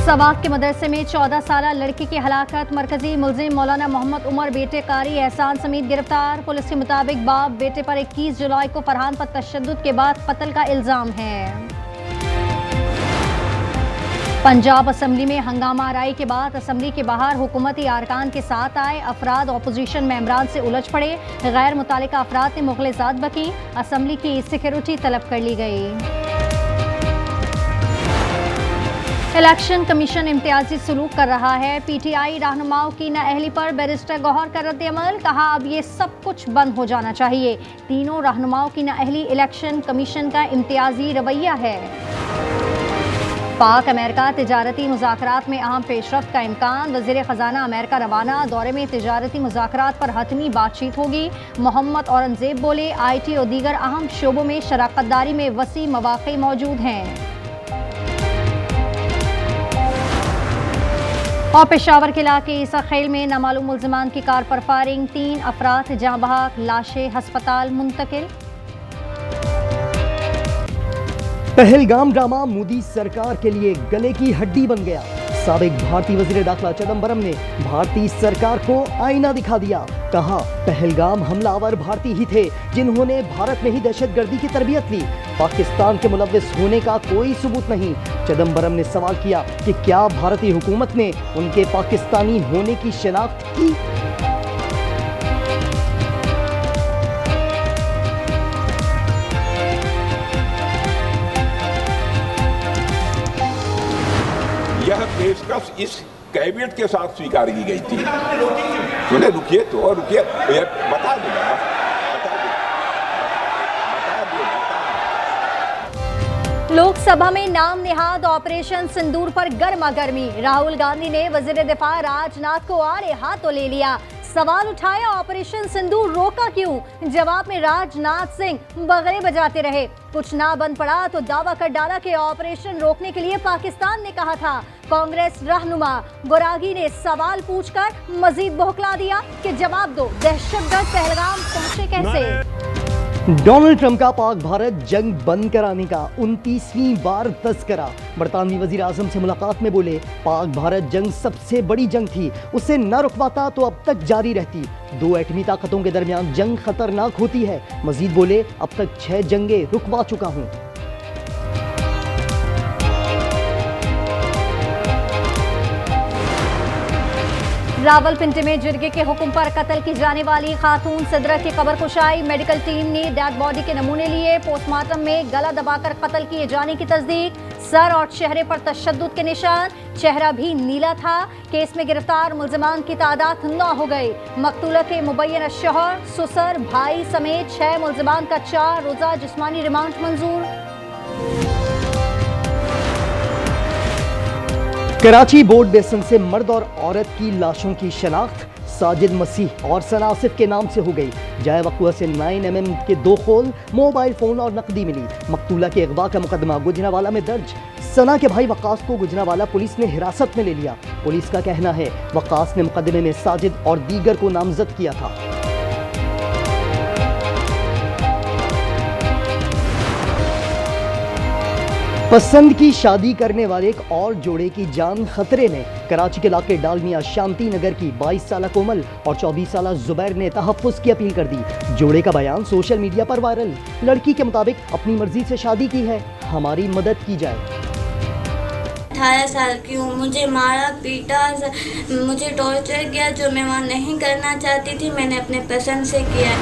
सवात के मदरसे में 14 साल लड़की की हलाकत। मरकजी मुलजिम मौलाना मोहम्मद उमर बेटे कारी एहसान समेत गिरफ्तार। पुलिस के मुताबिक बाप बेटे पर 21 जुलाई को फरहान पर तशद्दुद के बाद कत्ल का इल्जाम है। पंजाब असम्बली में हंगामा आराई के बाद असम्बली के बाहर हुकूमती अरकान के साथ आए अफराद ऑपोजिशन मेंबरान से उलझ पड़े। गैर मुतालिका अफराद ने मुखलिसात बकी। असम्बली की सिक्योरिटी तलब कर ली गई। इलेक्शन कमीशन इम्तियाजी सलूक कर रहा है। पीटीआई रहनुमाओं की नाअहली पर बैरिस्टर गौहर का रद्द-ए-अमल। कहा अब ये सब कुछ बंद हो जाना चाहिए। तीनों रहनुमाओं की नाअहली इलेक्शन कमीशन का इम्तियाजी रवैया है। पाक अमेरिका तिजारती मुज़ाकरात में अहम पेशरफ्त का इम्कान। वज़ीर ख़जाना अमेरिका रवाना। दौरे में तिजारती मुज़ाकरात पर हतमी बातचीत होगी। मोहम्मद औरंगज़ेब बोले IT और दीगर अहम शोबों में शराकतदारी में वसी मौक़े मौजूद हैं। और पेशावर के इलाके ईसा खेल में नामालूम मुल्ज़िमान की कार पर फायरिंग। 3 अफराद जाँ बहक, लाशें हस्पताल मुंतकिल। पहलगाम ड्रामा मोदी सरकार के लिए गले की हड्डी बन गया। साबिक भारतीय वजीर दाखिला चिदंबरम ने भारतीय सरकार को आईना दिखा दिया। कहा पहलगाम हमलावर भारतीय ही थे जिन्होंने भारत में ही दहशतगर्दी की तरबियत ली। पाकिस्तान के मुलव्विस होने का कोई सबूत नहीं। चिदंबरम ने सवाल किया कि क्या भारतीय हुकूमत ने उनके पाकिस्तानी होने की शनाख्त की। यह पेशकश इस कैबिनेट के साथ स्वीकार की गई थी। सुने, रुकिए तो और रुकिए, बता दूंगा। लोकसभा में नाम निहाद ऑपरेशन सिंदूर पर गर्मा गर्मी। राहुल गांधी ने वजीर दिफा राजनाथ को आड़े हाथों ले लिया। सवाल उठाया ऑपरेशन सिंदूर रोका क्यों। जवाब में राजनाथ सिंह बगले बजाते रहे। कुछ ना बन पड़ा तो दावा कर डाला कि ऑपरेशन रोकने के लिए पाकिस्तान ने कहा था। कांग्रेस रहनुमा गोरागी ने सवाल पूछकर मजीद बौखला दिया कि जवाब दो, दहशतगर्द पहलगाम पहुंचे कैसे। डोनाल्ड ट्रंप का पाक भारत जंग बंद कराने का 29वीं बार तज़किरा। बरतानवी वज़ीर आज़म से मुलाकात में बोले पाक भारत जंग सबसे बड़ी जंग थी, उसे न रुकवाता तो अब तक जारी रहती। 2 एटमी ताकतों के दरमियान जंग खतरनाक होती है। मजीद बोले अब तक 6 जंगें रुकवा चुका हूँ। रावलपिंडी में जिरगे के हुक्म पर कत्ल की जाने वाली खातून सदरा की कब्र कुशाई। मेडिकल टीम ने डेड बॉडी के नमूने लिए। पोस्टमार्टम में गला दबाकर कत्ल किए जाने की तस्दीक। सर और चेहरे पर तशद्दुद के निशान, चेहरा भी नीला था। केस में गिरफ्तार मुल्जिमान की तादाद 9 हो गई। मकतूला के मुबैयन शौहर, ससुर, भाई समेत 6 मुल्जिमान का 4 रोजा जिस्मानी रिमांड मंजूर। कराची बोर्ड बेसन से मर्द और औरत की लाशों की शनाख्त साजिद मसीह और सना आसिफ के नाम से हो गई। जाए वक़ुआ से 9 mm के 2 खोल, मोबाइल फ़ोन और नकदी मिली। मकतूला के अगवा का मुकदमा गुजरावाला में दर्ज। सना के भाई वकास को गुजरावाला पुलिस ने हिरासत में ले लिया। पुलिस का कहना है वकास ने मुकदमे में साजिद और दीगर को नामजद किया था। पसंद की शादी करने वाले एक और जोड़े की जान खतरे में। कराची के इलाके डालमिया शांति नगर की 22 साल कोमल और 24 साल जुबैर ने तहफ़्फ़ुज़ की अपील कर दी। जोड़े का बयान सोशल मीडिया पर वायरल। लड़की के मुताबिक अपनी मर्जी से शादी की है, हमारी मदद की जाए। 18 साल की हूँ, मुझे मारा पीटा, मुझे टॉर्चर किया जो मैं वहाँ नहीं करना चाहती थी, मैंने अपने पसंद से किया।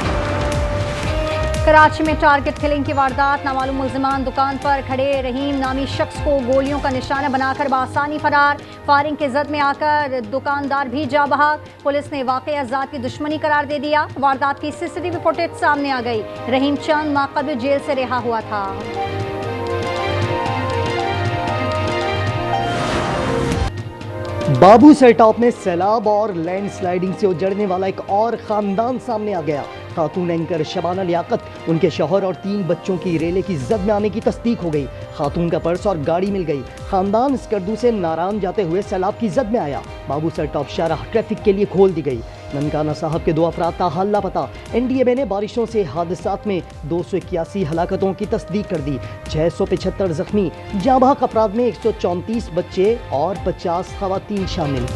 कराची में टारगेट किलिंग की वारदात। नामालूम मुल्जिमान दुकान पर खड़े रहीम नामी शख्स को गोलियों का निशाना बनाकर बासानी फरार। फायरिंग के जद में आकर दुकानदार भी जा बहक। पुलिस ने वाक़या ज़ाती दुश्मनी करार दे दिया। वारदात की CCTV फुटेज सामने आ गई। रहीम चंद माक़बल जेल से रिहा हुआ था। बाबू सेटॉप में सैलाब और लैंडस्लाइडिंग से उजड़ने वाला एक और खानदान सामने आ गया। खातून एंकर शबाना लियाकत, उनके शौहर और 3 बच्चों की रेले की जद में आने की तस्दीक हो गई। खातून का पर्स और गाड़ी मिल गई। खानदान स्कर्दू से नारायण जाते हुए सैलाब की जद में आया। बाबू सर टॉप शाहराह ट्रैफिक के लिए खोल दी गई। ननकाना साहब के 2 अफराद ताहाल लापता। NDMA ने बारिशों से हादसात में 281 हलाकतों की तस्दीक कर दी। 675 जख्मी। जाँ बहक अफराद में 134 बच्चे और 50 खवातीन शामिल।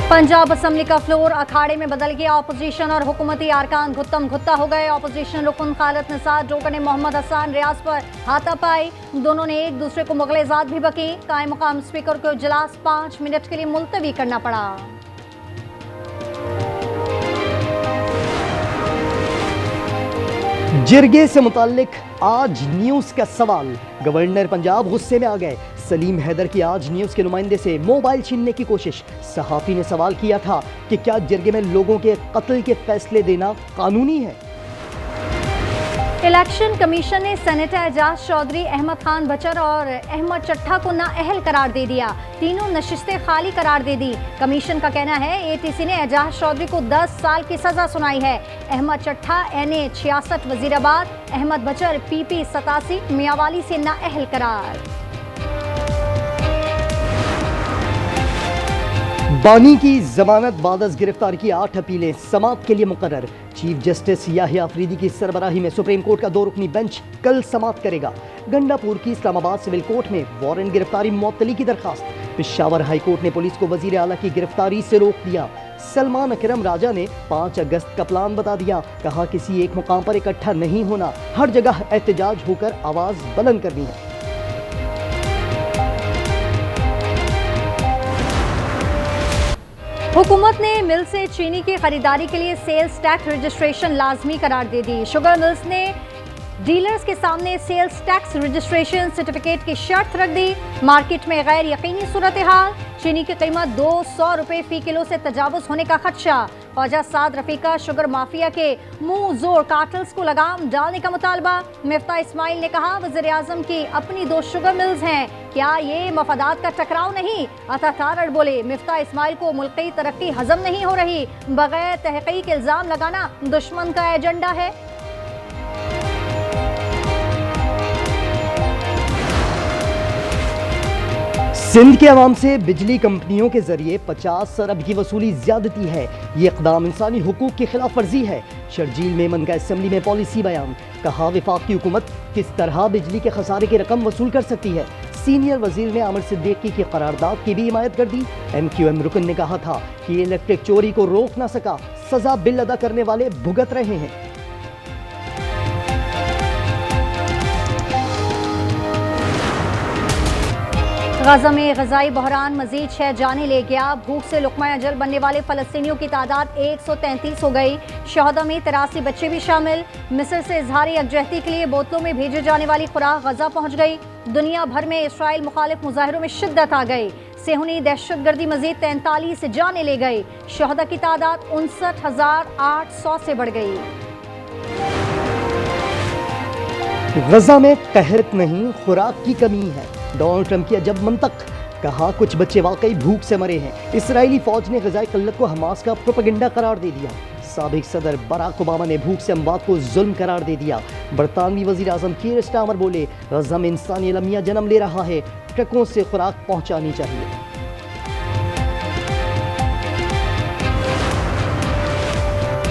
पंजाब असम्बली का फ्लोर अखाड़े में बदल गया। ऑपोजिशन और हुकूमती अरकान गुत्तम गुत्ता हो गए। ऑपोजिशन रुकन खालिद निसार जोकर ने मोहम्मद हसन रियाज पर हाथापाई। दोनों ने एक दूसरे को मुगलजात भी बकी। कायम मकाम स्पीकर को इजलास 5 मिनट के लिए मुलतवी करना पड़ा। जिरगे से मुताल्लिक आज न्यूज का सवाल। गवर्नर पंजाब गुस्से में आ गए। सलीम हैदर की आज न्यूज के नुमाइंदे से मोबाइल छीनने की कोशिश। सहाफी ने सवाल किया था कि क्या जिरगे में लोगों के कत्ल के फैसले देना कानूनी है। इलेक्शन कमीशन ने सेनेटर एजाज चौधरी, अहमद खान बचर और अहमद चट्ठा को नाअहल करार दे दिया। तीनों नशिस्तें खाली करार दे दी। कमीशन का कहना है ATC ने एजाज चौधरी को 10 साल की सजा सुनाई है। अहमद चट्ठा NA 66 वजीराबाद, अहमद बचर PP 87 मियावाली से नाअहल करार। बानी की जमानत बादस गिरफ्तारी की 8 अपीलें समाअत के लिए मुकर्रर। चीफ जस्टिस याहिया अफरीदी की सरबराही में सुप्रीम कोर्ट का 2 रुकनी बेंच कल समाअत करेगा। गंडापुर की इस्लामाबाद सिविल कोर्ट में वारंट गिरफ्तारी मुअत्तली की दरखास्त। पेशावर हाई कोर्ट ने पुलिस को वजीर आला की गिरफ्तारी से रोक दिया। सलमान अकरम राजा ने 5 अगस्त का प्लान बता दिया। कहा किसी एक मुकाम पर इकट्ठा नहीं होना, हर जगह एहतजाज होकर आवाज बुलंद करनी है। हुकूमत ने मिल से चीनी की खरीदारी के लिए सेल्स टैक्स रजिस्ट्रेशन लाजमी करार दे दी। शुगर मिल्स ने डीलर्स के सामने सेल्स टैक्स रजिस्ट्रेशन सर्टिफिकेट की शर्त रख दी। मार्केट में गैर यकीनी सूरत हाल। चीनी की कीमत 200 रुपए फी किलो से तजावुज होने का खदशा। ख्वाजा साद रफीका शुगर माफिया के मुंह जोड़ कार्टल्स को लगाम डालने का मुतालबा। मिफ्ता इस्माइल ने कहा वज़ीर आज़म की अपनी 2 शुगर मिल्स हैं, क्या ये मफादात का टकराव नहीं। अता तारड़ बोले मिफ्ता इस्माइल को मुल्की तरक्की हजम नहीं हो रही। बगैर तहकीक इल्जाम लगाना दुश्मन का एजेंडा है। सिंध के अवाम से बिजली कंपनियों के जरिए 50 अरब की वसूली ज्यादती है। ये इक़दाम इंसानी हुकूक की खिलाफ वर्जी है। शर्जील मेमन का असम्बली में पॉलिसी बयान। कहा वफाक की हुकूमत किस तरह बिजली के खसारे की रकम वसूल कर सकती है। सीनियर वजीर ने आमिर सिद्दीकी की करारदाद की भी हिमायत कर दी। MQM रुकन ने कहा था कि इलेक्ट्रिक चोरी को रोक ना सका, सजा बिल अदा करने वाले भुगत रहे हैं। गजा में गजाई बहरान मजीद 6 जाने ले गया। भूख से लुक़मा अजल बनने वाले फ़लस्तीनियों की तादाद 133 हो गई। शहदा में 83 बच्चे भी शामिल। मिस्र से इजहार यकजहती के लिए बोतलों में भेजे जाने वाली खुराक गजा पहुँच गई। दुनिया भर में इसराइल मुखालिफ मुजाहिरों में शिद्दत आ गई। सेहूनी दहशतगर्दी मजीद 43 जाने ले गई। शहदा की तादाद 59,800 से बढ़ गई। गजा में कहरत नहीं, खुराक की कमी है। डोनाल्ड ट्रंप की अजब मंतक। कहा कुछ बच्चे वाकई भूख से मरे हैं। इसराइली फौज ने गजाई किल्लत को हमास का प्रोपेगेंडा करार दे दिया। साबिक सदर बराक ओबामा ने भूख से अमवात को जुल्म करार दे दिया। बरतानवी वजीर आजम कीर स्टारमर बोले गजा में इंसानी अलमिया जन्म ले रहा है, ट्रकों से खुराक पहुंचानी चाहिए।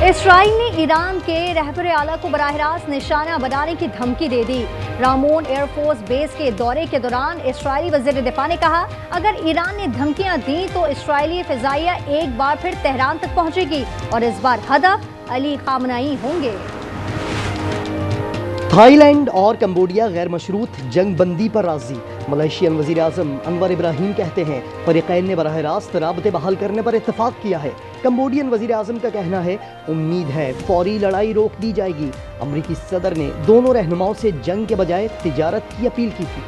इसराइल ने ईरान के रहबर आला को बराह रास्त निशाना बनाने की धमकी दे दी। रामोन एयरफोर्स बेस के दौरे के दौरान इसराइली वज़ीर दिफा ने कहा अगर ईरान ने धमकियां दी तो इसराइली फ़िज़ाइया एक बार फिर तेहरान तक पहुंचेगी और इस बार हदफ अली खामनाई होंगे। थाईलैंड और कंबोडिया गैर मशरूत जंग बंदी पर राजी। मलेशियन वजीर आजम अनवर इब्राहिम कहते हैं फरीक़ैन ने बराह रास्त राबते बहाल करने पर इत्तफाक किया है। कंबोडियन वजीर आजम का कहना है उम्मीद है फौरी लड़ाई रोक दी जाएगी। अमरीकी सदर ने दोनों रहनुमाओं से जंग के बजाय तिजारत की अपील की थी।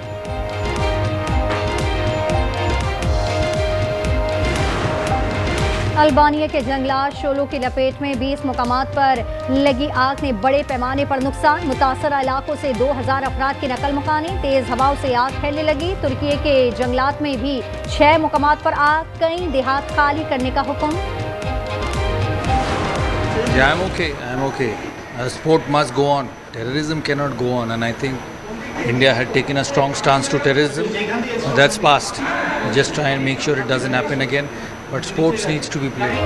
अल्बानिया के जंगलात शोलों की लपेट में 20 मुकामात पर लगी आग ने बड़े पैमाने पर नुकसान। मुतासरा इलाकों से 2000 अफराद की नकल मुकानी। तेज हवाओं से आग फैलने लगी। तुर्की के जंगलात में भी 6 मुकामात पर आग। कई देहात खाली करने का हुक्म। Yeah, I'm okay. Sport must go on. Terrorism cannot go on, and I think India had taken a strong stance to terrorism. That's past. Just try and make sure it doesn't happen again. But sports needs to be played.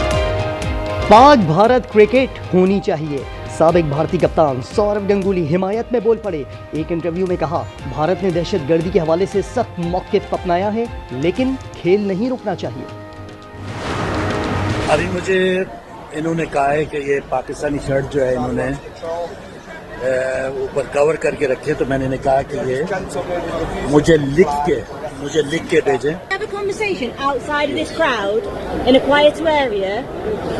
Pak Bharat cricket होनी चाहिए। साबिक भारतीय कप्तान सौरव गंगुली हिमायत में बोल पड़े। एक interview में कहा, भारत ने दहशतगर्दी के हवाले से सख्त मौक़िफ़ अपनाया है, लेकिन खेल नहीं रुकना चाहिए। अभी मुझे इन्होंने कहा है कि ये पाकिस्तानी शर्ट जो है इन्होंने ऊपर कवर करके रखे, तो मैंने कहा कि ये मुझे लिख के भेजें। Have a conversation outside of this crowd in a quieter area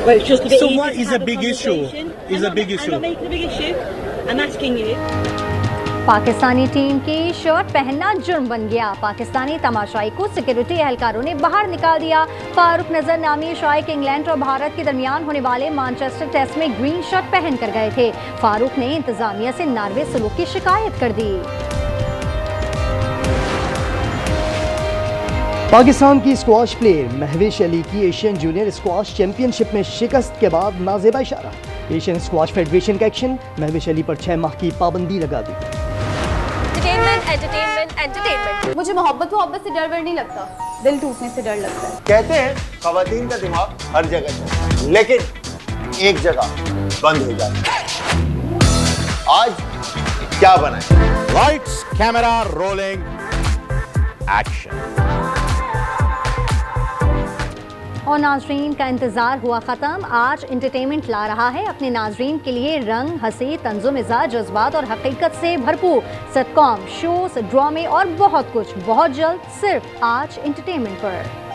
where it's just a bit So easier what to is have a big issue? I'm not making a big issue. I'm asking you. Pakistani team की shirt पहनना जुर्म बन गया। पाकिस्तानी तमाशाई को security एहलकारों ने बाहर निकाल दिया। फारूक नजर नामी शायक इंग्लैंड और भारत के दरमियान होने वाले मैनचेस्टर टेस्ट में ग्रीन शर्ट पहन कर गए थे। फारूक ने इंतजामिया से नारवे सलूक की शिकायत कर दी। पाकिस्तान की स्क्वाश प्लेयर महविश अली की एशियन जूनियर स्क्वाश चैंपियनशिप में शिकस्त के बाद नाज़ेबा इशारा। एशियन स्क्वाश फेडरेशन का एक्शन, महविश अली पर 6 माह की पाबंदी लगा दी। एंटरटेनमेंट। मुझे मोहब्बत से डर नहीं लगता, दिल टूटने से डर लगता है। कहते हैं खवातीन का दिमाग हर जगह है, लेकिन एक जगह बंद हो जाता है। आज क्या बनाए? Lights camera rolling action. और नाजरीन का इंतजार हुआ खत्म। आज एंटरटेनमेंट ला रहा है अपने नाजरीन के लिए रंग, हंसी, तंज़ो मिजाज, जज्बात और हकीकत से भरपूर सिटकॉम, शोज, ड्रामे और बहुत कुछ बहुत जल्द सिर्फ आज एंटरटेनमेंट पर।